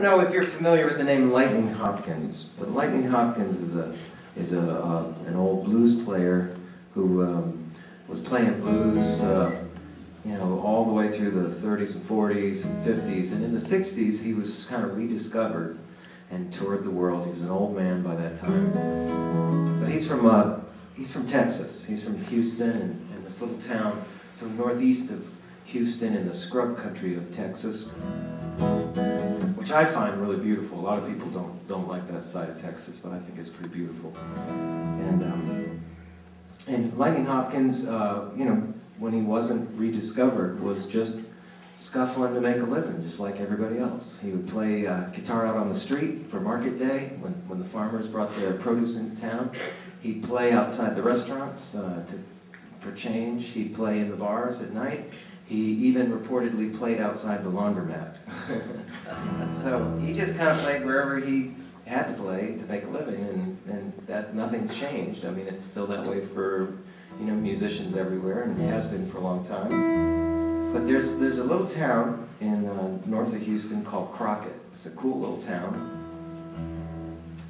don't know if you're familiar with the name Lightning Hopkins, but Lightning Hopkins is an old blues player who was playing blues, you know, all the way through the 30s and 40s and 50s, and in the 60s he was kind of rediscovered and toured the world. He was an old man by that time, but he's from Texas. He's from Houston, and this little town from northeast of Houston in the scrub country of Texas, which I find really beautiful. A lot of people don't like that side of Texas, but I think it's pretty beautiful. And Lightning Hopkins, you know, when he wasn't rediscovered, was just scuffling to make a living, just like everybody else. He would play guitar out on the street for market day when the farmers brought their produce into town. He'd play outside the restaurants for change. He'd play in the bars at night. He even reportedly played outside the laundromat. So he just kind of played wherever he had to play to make a living, and that nothing's changed. I mean, it's still that way for, you know, musicians everywhere, and it has been for a long time. But there's a little town in north of Houston called Crockett. It's a cool little town,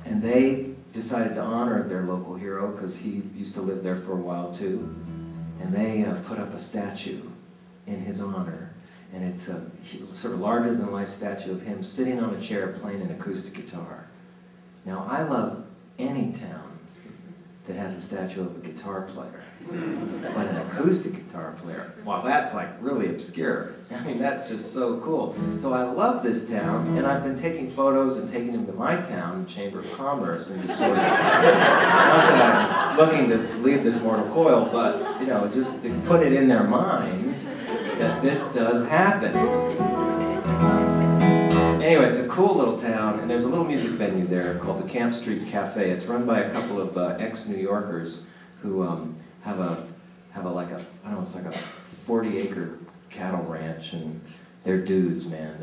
and they decided to honor their local hero because he used to live there for a while too, and they put up a statue in his honor, and it's a sort of larger-than-life statue of him sitting on a chair playing an acoustic guitar. Now, I love any town that has a statue of a guitar player, but an acoustic guitar player, well, that's like really obscure. I mean, that's just so cool. So I love this town, and I've been taking photos and taking them to my town, the Chamber of Commerce, and just sort of, not that I'm looking to leave this mortal coil, but, you know, just to put it in their mind that this does happen. Anyway, it's a cool little town, and there's a little music venue there called the Camp Street Cafe. It's run by a couple of ex-New Yorkers who have like a, I don't know, it's like a 40-acre cattle ranch, and they're dudes, man.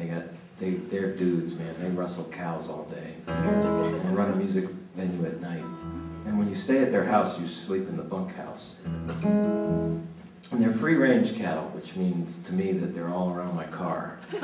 They're dudes, man. They rustle cows all day and run a music venue at night. And when you stay at their house, you sleep in the bunkhouse. And they're free-range cattle, which means to me that they're all around my car. So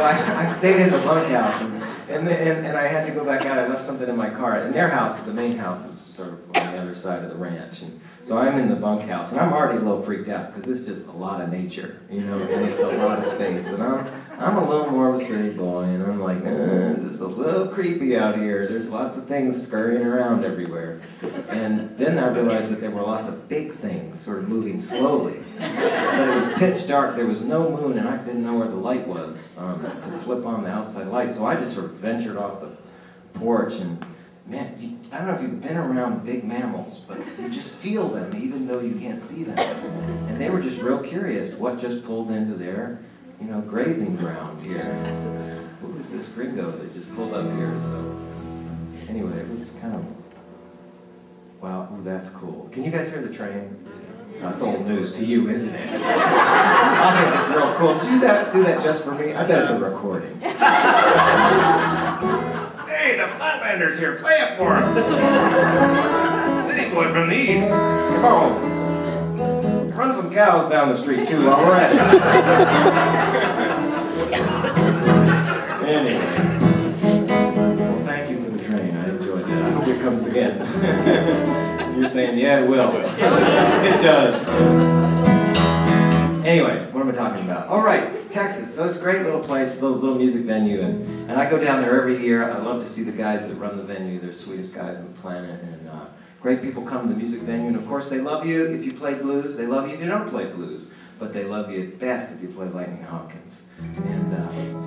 I stayed in the bunkhouse, and I had to go back out. I left something in my car. And their house, the main house, is sort of on the other side of the ranch. And so I'm in the bunkhouse, and I'm already a little freaked out because it's just a lot of nature, you know, and it's a lot of space. And I'm a little more of a city boy, and I'm like, this is a little creepy out here. There's lots of things scurrying around everywhere. And then I realized that there were lots of big things sort of moving slowly. But it was pitch dark, there was no moon, and I didn't know where the light was to flip on the outside light. So I just sort of ventured off the porch, and man, I don't know if you've been around big mammals, but you just feel them even though you can't see them. And they were just real curious what just pulled into their, you know, grazing ground here. Who is this gringo that just pulled up here? So anyway, it was kind of, wow, ooh, that's cool. Can you guys hear the train? That's old news to you, isn't it? I think it's real cool. Did you do that just for me? I bet it's a recording. Hey, the Flatlanders here, play it for him. City boy from the east, come on. Run some cows down the street too while we're at it. Anyway. Well, thank you for the train. I enjoyed that. I hope it comes again. You're saying, yeah, it will. It does. Anyway, what am I talking about? All right, Texas. So it's a great little place, little music venue, and I go down there every year. I love to see the guys that run the venue. They're the sweetest guys on the planet, and great people come to the music venue, and of course they love you if you play blues. They love you if you don't play blues, but they love you best if you play Lightning Hopkins. And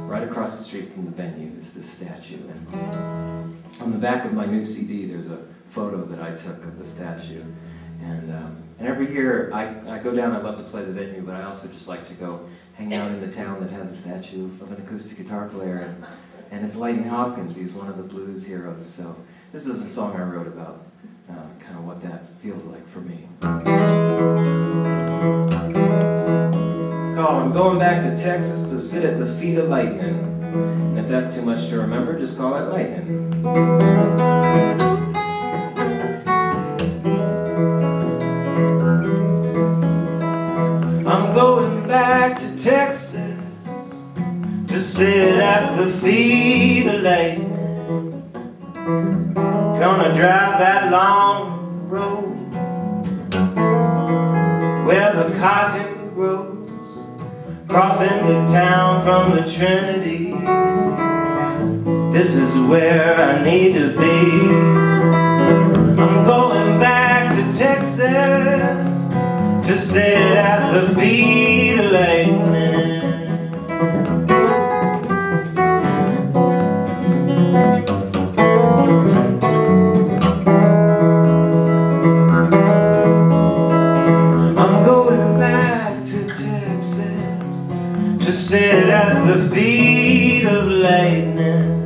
right across the street from the venue is this statue, and on the back of my new CD there's a photo that I took of the statue, and every year I go down. I love to play the venue, but I also just like to go hang out in the town that has a statue of an acoustic guitar player, and it's Lightning Hopkins. He's one of the blues heroes. So this is a song I wrote about kind of what that feels like for me. It's called "I'm Going Back to Texas to Sit at the Feet of Lightning," and if that's too much to remember, just call it Lightning. I'm going back to Texas to sit at the feet of lightning. Gonna drive that long road where the cotton grows, crossing the town from the Trinity. This is where I need to be. I'm going back to Texas to sit at the feet of lightning. I'm going back to Texas to sit at the feet of lightning.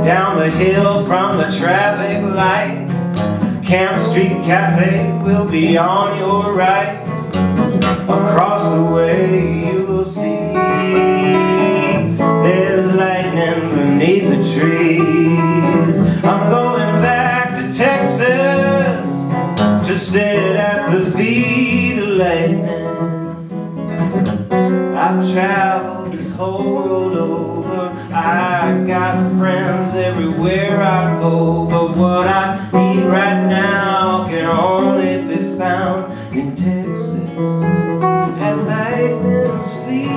Down the hill from the traffic light, Camp Street Cafe will be on your right. Across the way you will see there's lightning beneath the trees. I'm going back to Texas to sit at the feet of lightning. I've traveled this whole world over, I got friends everywhere I go, but what I need right now can only be found in Texas at lightning's feet.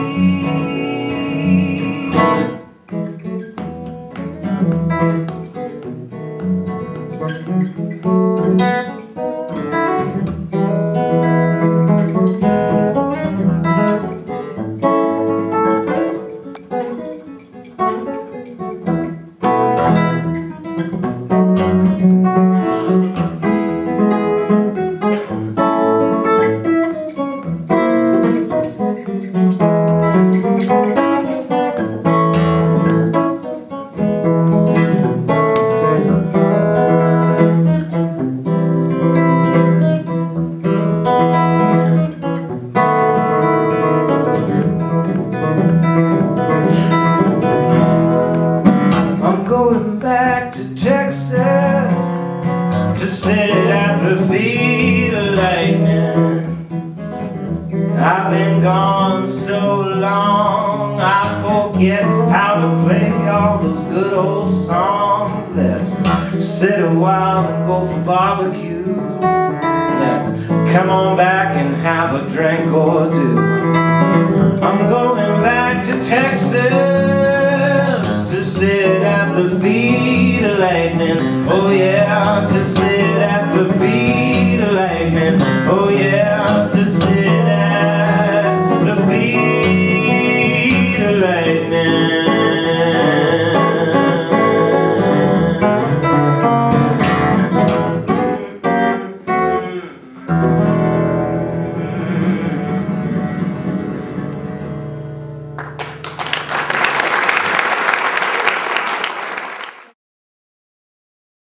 Going back to Texas to sit at the feet of lightning. I've been gone so long I forget how to play all those good old songs. Let's sit a while and go for barbecue. Let's come on back and have a drink or two. I'm going back to Texas to sit at the feet of lightning. Oh yeah, to sit at the feet of lightning. Oh yeah, to sit at the feet of lightning.